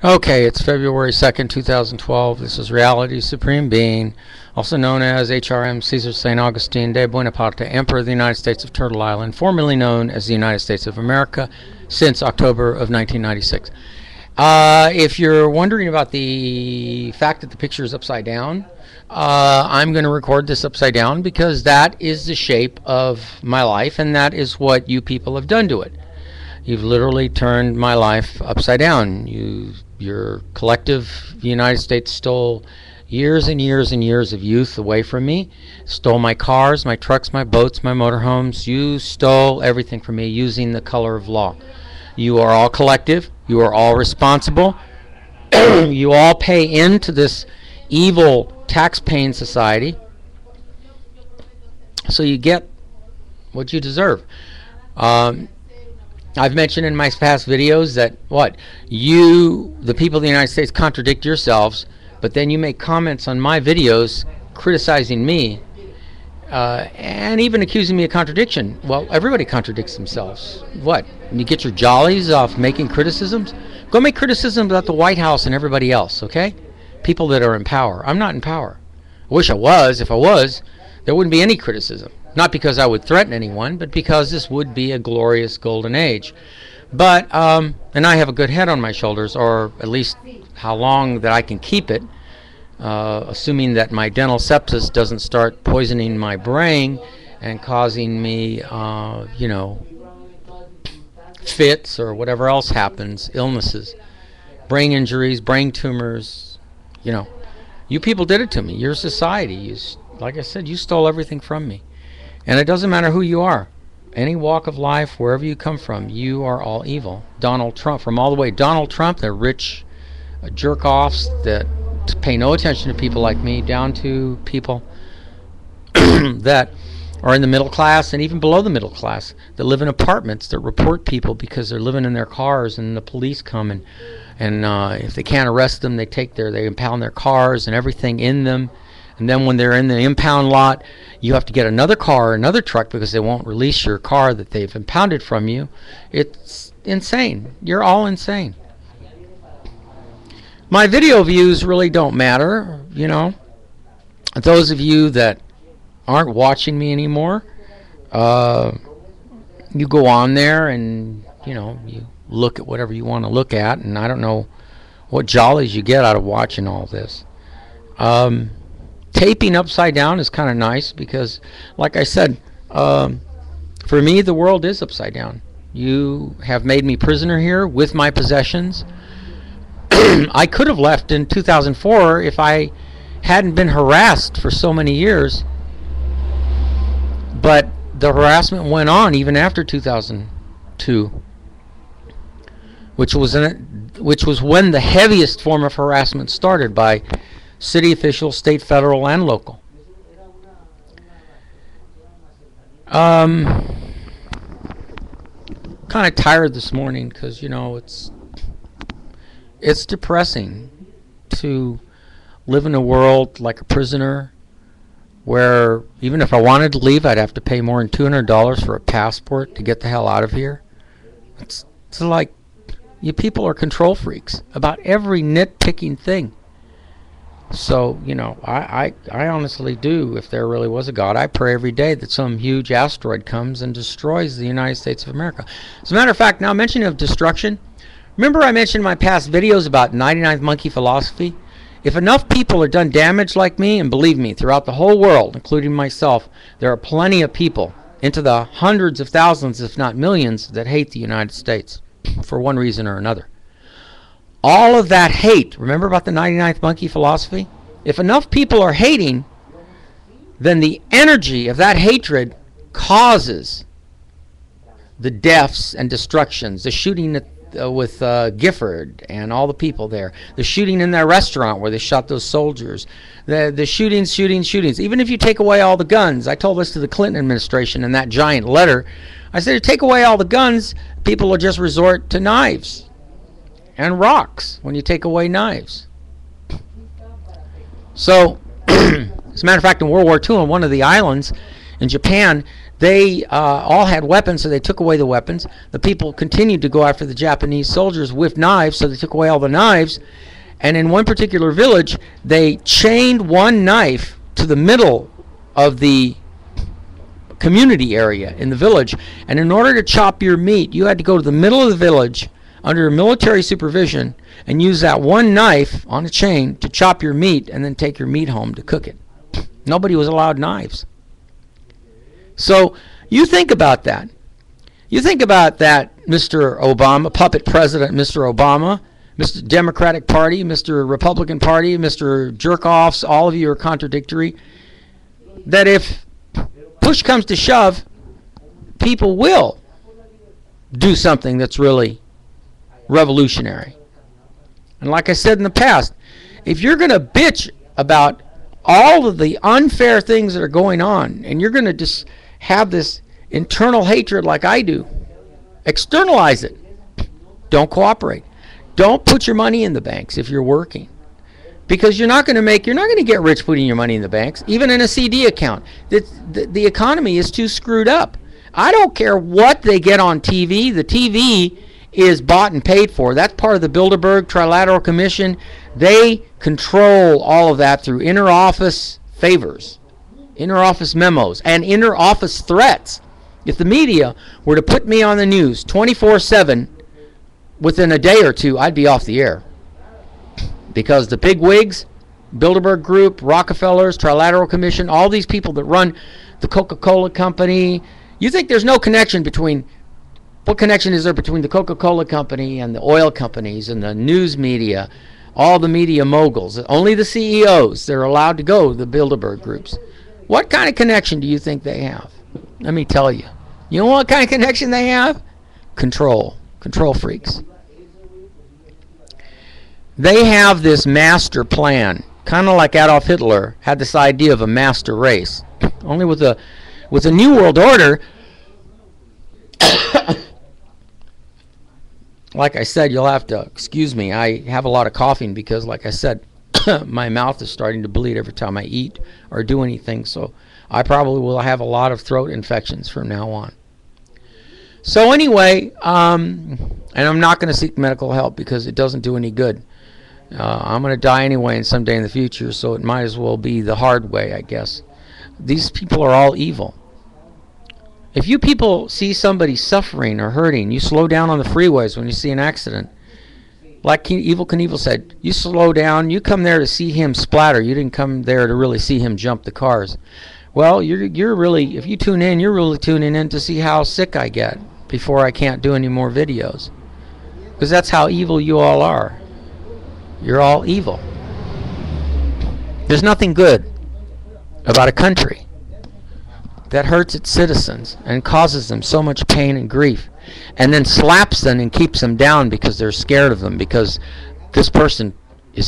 Okay, it's February 2nd, 2012. This is Reality Supreme Being, also known as HRM Caesar St. Augustine de Buonaparte, Emperor of the United States of Turtle Island, formerly known as the United States of America since October of 1996. If you're wondering about the fact that the picture is upside down, I'm going to record this upside down because that is the shape of my life, and that is what you people have done to it. You've literally turned my life upside down. Your collective United States stole years and years and years of youth away from me, stole my cars, my trucks, my boats, my motorhomes. You stole everything from me using the color of law. You are all collective. You are all responsible. You all pay into this evil tax-paying society. So you get what you deserve. I've mentioned in my past videos that you, the people of the United States, contradict yourselves, but then you make comments on my videos criticizing me and even accusing me of contradiction. Well, everybody contradicts themselves. What? You get your jollies off making criticisms? Go make criticisms about the White House and everybody else, okay? People that are in power. I'm not in power. I wish I was. If I was, there wouldn't be any criticism. Not because I would threaten anyone, but because this would be a glorious golden age. But, and I have a good head on my shoulders, or at least how long that I can keep it, assuming that my dental sepsis doesn't start poisoning my brain and causing me, fits or whatever else happens, illnesses, brain injuries, brain tumors. You people did it to me. Your society, like I said, you stole everything from me. And it doesn't matter who you are. Any walk of life, wherever you come from, you are all evil. Donald Trump, from all the way Donald Trump, the rich jerk-offs that pay no attention to people like me, down to people that are in the middle class and even below the middle class, that live in apartments, that report people because they're living in their cars and the police come and if they can't arrest them, they impound their cars and everything in them. And then when they're in the impound lot, you have to get another car, another truck, because they won't release your car that they've impounded from you. It's insane. You're all insane. My video views really don't matter, Those of you that aren't watching me anymore, you go on there and, you look at whatever you want to look at, and I don't know what jollies you get out of watching all this. Taping upside down is kind of nice because, like I said, for me, the world is upside down. You have made me prisoner here with my possessions. I could have left in 2004 if I hadn't been harassed for so many years. But the harassment went on even after 2002, which was when the heaviest form of harassment started by city officials, state, federal, and local. Kind of tired this morning because it's depressing to live in a world like a prisoner, where even if I wanted to leave, I'd have to pay more than $200 for a passport to get the hell out of here. It's like you people are control freaks about every nitpicking thing. So, I honestly do, if there really was a God, I pray every day that some huge asteroid comes and destroys the United States of America. As a matter of fact, now mentioning of destruction, remember I mentioned in my past videos about 99th monkey philosophy? If enough people are done damage like me, and believe me, throughout the whole world, including myself, there are plenty of people, into the hundreds of thousands, if not millions, that hate the United States for one reason or another. All of that hate, remember about the 99th monkey philosophy? If enough people are hating, then the energy of that hatred causes the deaths and destructions, the shooting with Gifford and all the people there, the shooting in that restaurant where they shot those soldiers, the shootings. Even if you take away all the guns, I told this to the Clinton administration in that giant letter, I said, take away all the guns, people will just resort to knives and rocks when you take away knives. So, as a matter of fact, in World War II, on one of the islands in Japan, They all had weapons, so they took away the weapons. The people continued to go after the Japanese soldiers with knives, so they took away all the knives. And in one particular village, they chained one knife to the middle of the community area in the village. And in order to chop your meat, you had to go to the middle of the village under military supervision and use that one knife on a chain to chop your meat and then take your meat home to cook it. Nobody was allowed knives. So you think about that. You think about that, Mr. Obama, puppet president Mr. Obama, Mr. Democratic Party, Mr. Republican Party, Mr. Jerk-offs, all of you are contradictory, that if push comes to shove, people will do something that's really revolutionary. And like I said in the past, if you're going to bitch about all of the unfair things that are going on, and you're going to just have this internal hatred like I do, externalize it. Don't cooperate. Don't put your money in the banks if you're working, because you're not going to get rich putting your money in the banks, even in a CD account. The economy is too screwed up. I don't care what they get on TV. The TV is bought and paid for. That's part of the Bilderberg Trilateral Commission. They control all of that through inter-office favors, inter-office memos, and inter-office threats. If the media were to put me on the news 24/7, within a day or two, I'd be off the air. Because the big wigs, Bilderberg Group, Rockefellers, Trilateral Commission, all these people that run the Coca-Cola Company, you think there's no connection between, what connection is there between the Coca-Cola Company and the oil companies and the news media, all the media moguls? Only the CEOs, they're allowed to go, the Bilderberg groups. What kind of connection do you think they have? Let me tell you. You know what kind of connection they have? Control. Control freaks. They have this master plan, kind of like Adolf Hitler had this idea of a master race. Only with a new world order, like I said, you'll have to excuse me. I have a lot of coughing because, like I said, my mouth is starting to bleed every time I eat or do anything. So I probably will have a lot of throat infections from now on. So anyway, and I'm not going to seek medical help because it doesn't do any good. I'm going to die anyway and someday in the future, so it might as well be the hard way, I guess. These people are all evil. If you people see somebody suffering or hurting, you slow down on the freeways when you see an accident. Like Eivl Knievel said, you slow down, you come there to see him splatter. You didn't come there to really see him jump the cars. Well, you're really, if you tune in, you're really tuning in to see how sick I get before I can't do any more videos. Because that's how evil you all are. You're all evil. There's nothing good about a country that hurts its citizens and causes them so much pain and grief, and then slaps them and keeps them down because they're scared of them, because this person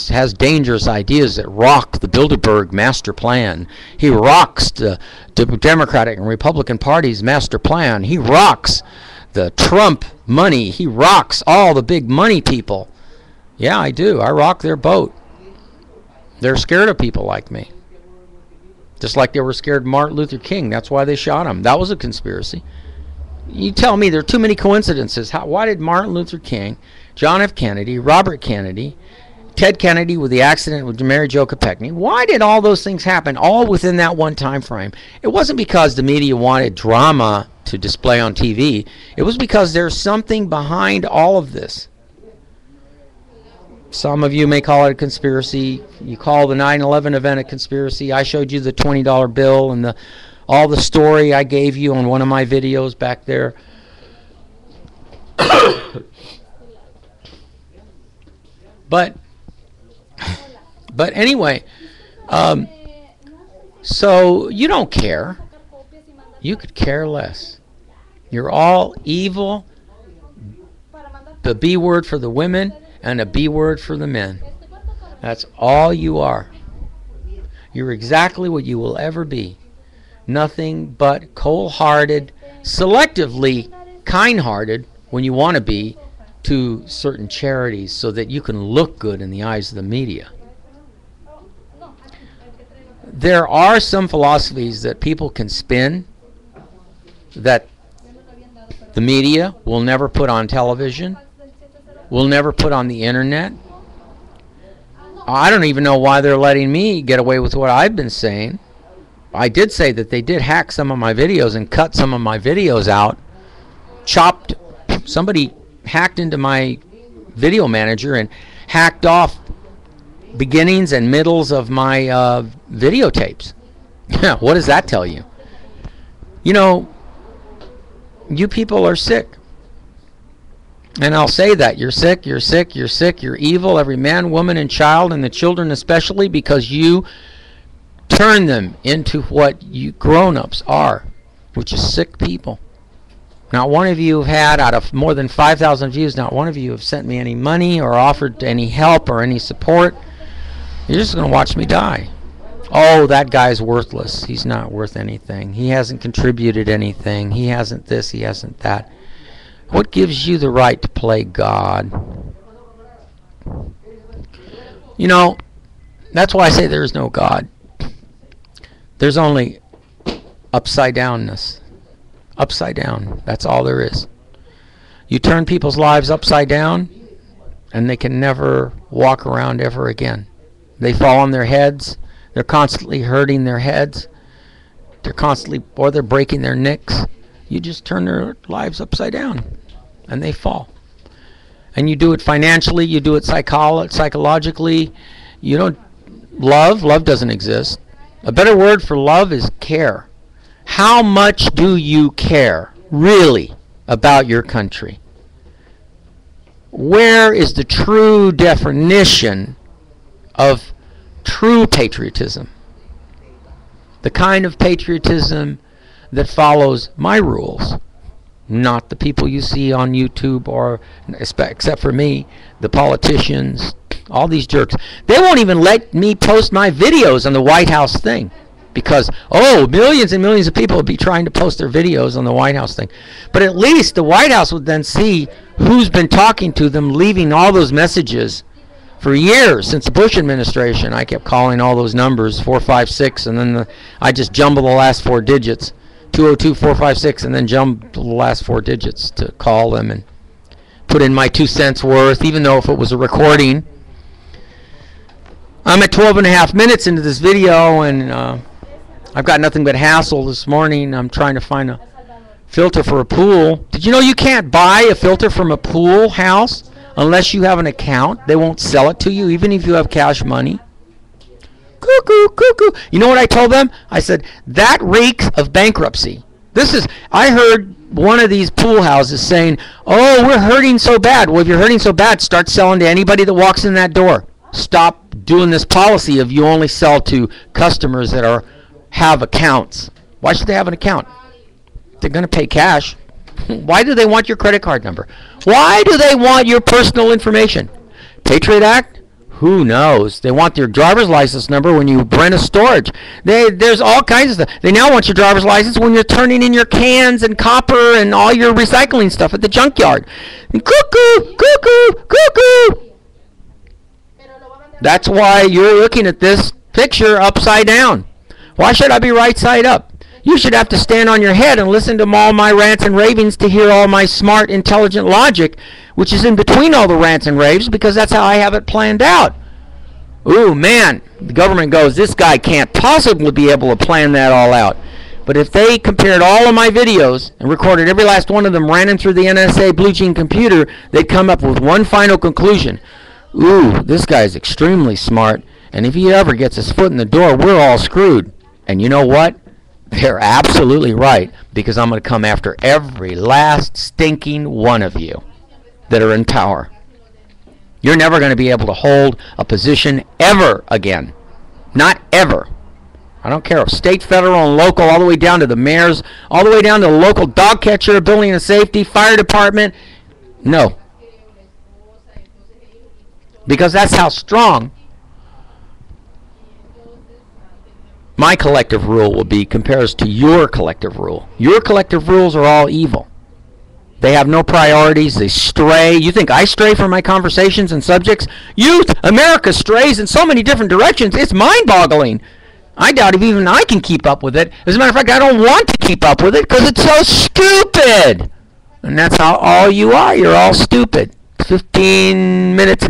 has dangerous ideas that rock the Bilderberg master plan. He rocks the Democratic and Republican Party's master plan. He rocks the Trump money. He rocks all the big money people. Yeah, I do. I rock their boat. They're scared of people like me. Just like they were scared of Martin Luther King. That's why they shot him. That was a conspiracy. You tell me there are too many coincidences. Why did Martin Luther King, John F. Kennedy, Robert Kennedy, Ted Kennedy with the accident with Mary Jo Kopechne, why did all those things happen all within that one time frame? It wasn't because the media wanted drama to display on TV. It was because there's something behind all of this. Some of you may call it a conspiracy. You call the 9/11 event a conspiracy. I showed you the $20 bill and all the story I gave you on one of my videos back there. But anyway, so you don't care. You could care less. You're all evil. The B word for the women and a B word for the men. That's all you are. You're exactly what you will ever be. Nothing but cold-hearted, selectively kind-hearted when you want to be to certain charities so that you can look good in the eyes of the media. There are some philosophies that people can spin that the media will never put on television, will never put on the internet. I don't even know why they're letting me get away with what I've been saying. I did say that they did hack some of my videos and cut some of my videos out. Somebody hacked into my video manager and hacked off beginnings and middles of my videotapes. What does that tell you? You know, you people are sick. And I'll say that. You're sick, you're sick, you're sick, you're evil, every man, woman, and child, and the children especially, because you turn them into what you grown-ups are, which is sick people. Not one of you have had, out of more than 5,000 views, not one of you have sent me any money or offered any help or any support. You're just going to watch me die. Oh, that guy's worthless. He's not worth anything. He hasn't contributed anything. He hasn't this, he hasn't that. What gives you the right to play God? You know, that's why I say there is no God. There's only upside downness. Upside down. That's all there is. You turn people's lives upside down, and they can never walk around ever again. They fall on their heads. They're constantly hurting their heads. Or they're breaking their necks. You just turn their lives upside down, and they fall. And you do it financially. You do it psychologically. You don't love. Love doesn't exist. A better word for love is care. How much do you care, really, about your country? Where is the true definition of true patriotism? The kind of patriotism that follows my rules, not the people you see on YouTube, or except for me, the politicians, all these jerks. They won't even let me post my videos on the White House thing, because millions and millions of people would be trying to post their videos on the White House thing. But at least the White House would then see who's been talking to them, leaving all those messages. For years, since the Bush administration, I kept calling all those numbers, 456, and then I just jumble the last four digits, 202 456, and then jumble the last four digits to call them and put in my 2 cents worth, even though if it was a recording. I'm at 12 and a half minutes into this video, and I've got nothing but hassle this morning. I'm trying to find a filter for a pool. Did you know you can't buy a filter from a pool house unless you have an account? They won't sell it to you, even if you have cash money. Cuckoo, cuckoo. You know what I told them? I said, that reeks of bankruptcy. I heard one of these pool houses saying, oh, we're hurting so bad. Well, if you're hurting so bad, start selling to anybody that walks in that door. Stop doing this policy of you only sell to customers that have accounts. Why should they have an account? They're going to pay cash. Why do they want your credit card number? Why do they want your personal information? Patriot Act? Who knows? They want your driver's license number when you rent a storage. There's all kinds of stuff. They now want your driver's license when you're turning in your cans and copper and all your recycling stuff at the junkyard. And cuckoo, cuckoo, cuckoo. That's why you're looking at this picture upside down. Why should I be right side up? You should have to stand on your head and listen to all my rants and ravings to hear all my smart, intelligent logic, which is in between all the rants and raves, because that's how I have it planned out. Ooh, man, the government goes, this guy can't possibly be able to plan that all out. But if they compared all of my videos and recorded every last one of them, ran them through the NSA Blue Gene computer, they'd come up with one final conclusion. Ooh, this guy's extremely smart, and if he ever gets his foot in the door, we're all screwed. And you know what? They're absolutely right, because I'm going to come after every last stinking one of you that are in power. You're never going to be able to hold a position ever again. Not ever. I don't care if state, federal, and local, all the way down to the mayors, all the way down to the local dog catcher, building and safety, fire department. No. Because that's how strong my collective rule will be compares to your collective rule. Your collective rules are all evil. They have no priorities. They stray. You think I stray from my conversations and subjects? Youth, America strays in so many different directions. It's mind-boggling. I doubt if even I can keep up with it. As a matter of fact, I don't want to keep up with it because it's so stupid. And that's how all you are. You're all stupid. 15 minutes